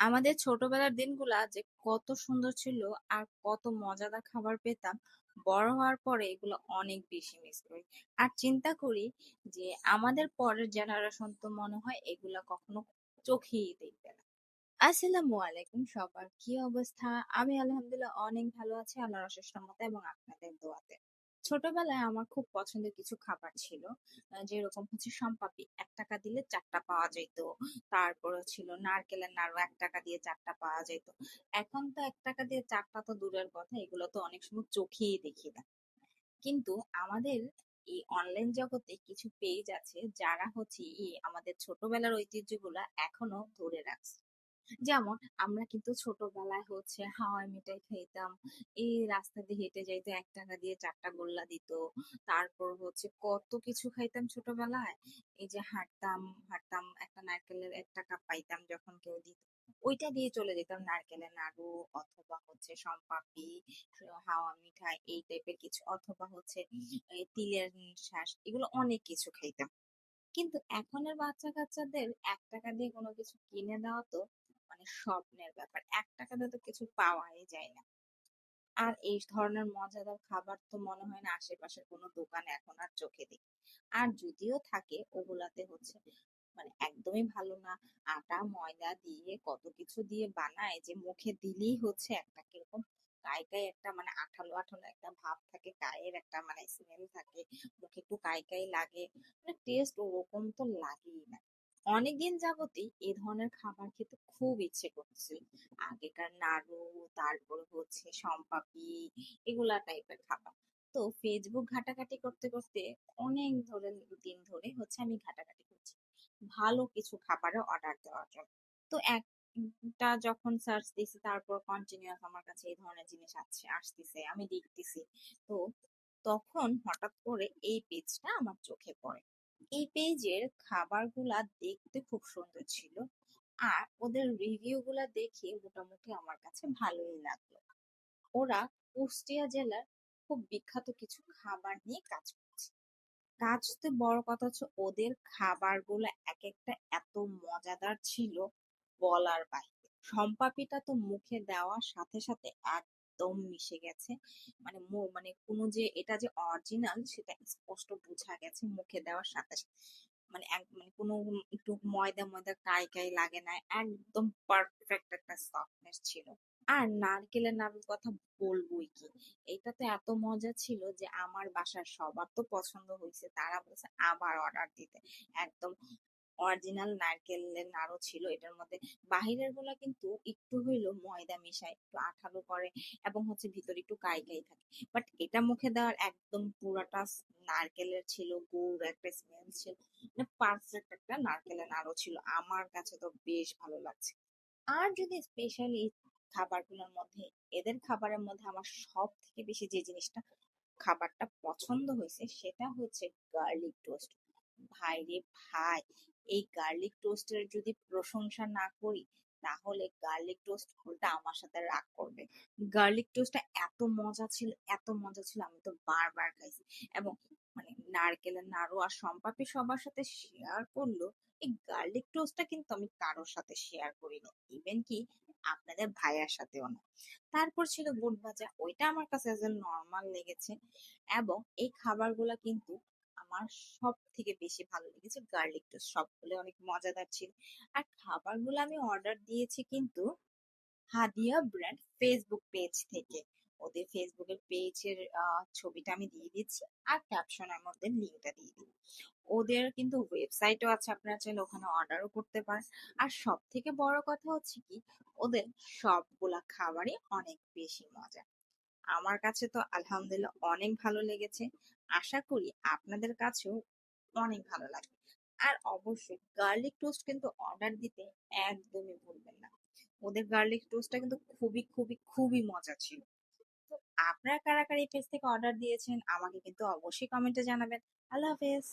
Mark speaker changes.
Speaker 1: আমাদের ছোটবেলার দিনগুলা যে কত সুন্দর ছিল আর কত মজাদার খাবার পেতাম। বড় হওয়ার পরে এগুলো অনেক বেশি মিস করি। আর চিন্তা করি যে আমাদের পরের জেনারেশন তো মনে হয় এগুলা কখনো চোখেই দেখবে না। আসসালামু আলাইকুম, সবার কি অবস্থা? আমি আলহামদুলিল্লাহ অনেক ভালো আছি আল্লাহর অশেষ রহমতে এবং আপনাদের দোয়াতে। ছোটবেলায় আমার খুব পছন্দের কিছু খাবার ছিল, যেরকম হচ্ছে সম্পাপি, 1 টাকা দিলে 4টা পাওয়া যেত। তারপরে ছিল নারকেলের নাড়ু, 1 টাকা দিয়ে 4টা পাওয়া যেত। এখন তো 1 টাকা দিয়ে 4টা তো দূরের কথা, এগুলো তো অনেক সময় চোখেই দেখি না। কিন্তু আমাদের এই অনলাইন জগতে কিছু পেজ আছে যারা হচ্ছে আমাদের ছোটবেলার ঐতিহ্যগুলা এখনো ধরে রাখছে। যেমন আমরা কিন্তু ছোটবেলায় হচ্ছে হাওয়াই মিঠাই খাইতাম। এই রাস্তা দিয়ে হেঁটে যাইতো, 1 টাকা দিয়ে 4টা গোল্লা দিত। তারপর হচ্ছে কত কিছু খাইতাম ছোটবেলায়। এই যে হাঁটতাম হাঁটতাম, একটা নারকেলের 1 টাকা পাইতাম যখন কেউ দিত, ওইটা দিয়ে চলে যেতাম নারকেলের নাড়ু, অথবা হচ্ছে সম্পাপড়ি, হাওয়া মিঠাই এই টাইপের কিছু, অথবা হচ্ছে এই তিলের শ্বাস, এগুলো অনেক কিছু খাইতাম। কিন্তু এখনের বাচ্চা কাচ্চাদের 1 টাকা দিয়ে কোনো কিছু কিনে দেওয়া তো মানে স্বপ্নের ব্যাপার। 1 টাকা দিয়ে তো কিছু পাওয়াই যায় না। আর এই ধরনের মজাদার খাবার তো মনে হয় না আশেপাশের কোনো দোকানে এখন আর চোখে দেখি। আর যদিও থাকে, ওগুলাতে হচ্ছে মানে একদমই ভালো না। আটা ময়দা দিয়ে কত কিছু দিয়ে বানায় যে মুখে দিলেই হচ্ছে একটা কিরকম কাই কাই একটা মানে আঠালো আঠালো একটা ভাব থাকে, গায়ের একটা মানে স্মেল থাকে, মুখে একটু কাই কাই লাগে, মানে টেস্ট ওরকম তো লাগেই না। অনেকদিন যাবতই এই ধরনের খাবার খেতে খুব ইচ্ছে করছে। আগেকার নাড়ু, তারপরে হচ্ছে সম্পাপি, এগুলা টাইপের খাবার। তো ফেসবুক ঘাটাঘাটি করতে করতে অনেক দিন ধরে হচ্ছে আমি ঘাটাঘাটি করছি ভালো কিছু খাবারের অর্ডার দেওয়ার জন্য। তো একটা যখন সার্চ দিছি, তারপর কন্টিনিউয়াস আমার কাছে এই ধরনের জিনিস আসতেছে, আমি দেখতেছি। তো তখন হঠাৎ করে এই পেজটা আমার চোখে পড়ে। এই পেজের খাবারগুলা দেখতে খুব সুন্দর ছিল, আর ওদের রিভিউ গুলা দেখে মোটামুটি আমার কাছে ভালোই লাগলো। ওরা কুষ্টিয়া জেলার খুব বিখ্যাত কিছু খাবার নিয়ে কাজ করছে। কাজতে বড় কথা হচ্ছে ওদের খাবারগুলো এক একটা এত মজাদার ছিল, বলার বাইরে। সম্পাপিটা তো মুখে দেওয়ার সাথে সাথে একদম মিশে গেছে। মানে মানে কোনো যে এটা যে অরিজিনাল সেটা স্পষ্ট বোঝা গেছে মুখে দেওয়ার সাথে সাথে। মানে মানে কোনো একটু ময়দা ময়দা কাই কাই লাগে না, একদম পারফেক্ট একটা সফটনেস ছিল। আর নারকেলের নাড়ুর কথা বলবোই কি, এটা তো এত মজা ছিল যে আমার বাসার সবার তো পছন্দ হয়েছে, তারা বলছে আবার অর্ডার দিতে। একদম অরিজিনাল নারকেলের নাড়ু ছিল এটার মধ্যে। বাহিরের গুলা কিন্তু একটু হইলো ময়দা মেশায়, একটু আঠালো করে, এবং হচ্ছে ভিতরে একটু কাই কাই থাকে। বাট এটা মুখে দেওয়ার একদম পুরাটা নারকেলের ছিল, গুড় একটা স্মেল ছিল, মানে পারফেক্ট একটা নারকেলের নাড়ু ছিল। আমার কাছে তো বেশ ভালো লাগছে। আর যদি স্পেশালি খাবারগুলোর মধ্যে, এদের খাবারের মধ্যে আমার সব থেকে বেশি যে জিনিসটা খাবারটা পছন্দ হয়েছে সেটা হচ্ছে গার্লিক টোস্ট। ভাই রে ভাই, এই গার্লিক টোস্টের যদি প্রশংসা না করি তাহলে গার্লিক টোস্ট উল্টা আমার সাথে রাগ করবে। গার্লিক টোস্টটা এত মজা ছিল, এত মজা ছিল, আমি তো বারবার খাইছি। এবং মানে নারকেলের নাড়ু আর সম্পাপি সবার সাথে শেয়ার করলো, এই গার্লিক টোস্টটা কিন্তু আমি কারোর সাথে শেয়ার করিনি, ইভেন কি আপনাদের ভাইয়ার সাথেও না। তারপর ছিল বুট ভাজা, ওইটা আমার কাছে এজ নর্মাল লেগেছে। এবং এই খাবারগুলা কিন্তু আমার সব থেকে বেশি ভালো লেগেছে গার্লিক টোস্ট, সবগুলো অনেক মজাদার ছিল। আর খাবারগুলো আমি অর্ডার দিয়েছি কিন্তু হাদিয়া ব্র্যান্ড ফেসবুক পেজ থেকে। ওদের ফেসবুকের পেজের ছবিটা আমি দিয়ে দিচ্ছি, আর ক্যাপশনের মধ্যে লিঙ্কটা দিয়ে দিই। ওদের কিন্তু ওয়েবসাইটও আছে, আপনারা চাইলে ওখানে অর্ডারও করতে পারেন। আর সব থেকে বড় কথা হচ্ছে কি, ওদের সবগুলা খাবারই অনেক বেশি মজা। আমার কাছে তো আলহামদুলিল্লাহ অনেক ভালো লেগেছে। আশা করি আপনাদের কাছেও অনেক ভালো লাগবে। আর অবশ্যই গার্লিক টোস্ট কিন্তু অর্ডার দিতে একদমই ভুলবেন না। ওদের গার্লিক টোস্টটা কিন্তু খুবই খুবই খুবই মজা ছিল। তো আপনারা কারা কারা এই পেজ থেকে অর্ডার দিয়েছেন আমাকে কিন্তু অবশ্যই কমেন্টে জানাবেন। আল্লাহ হাফেজ।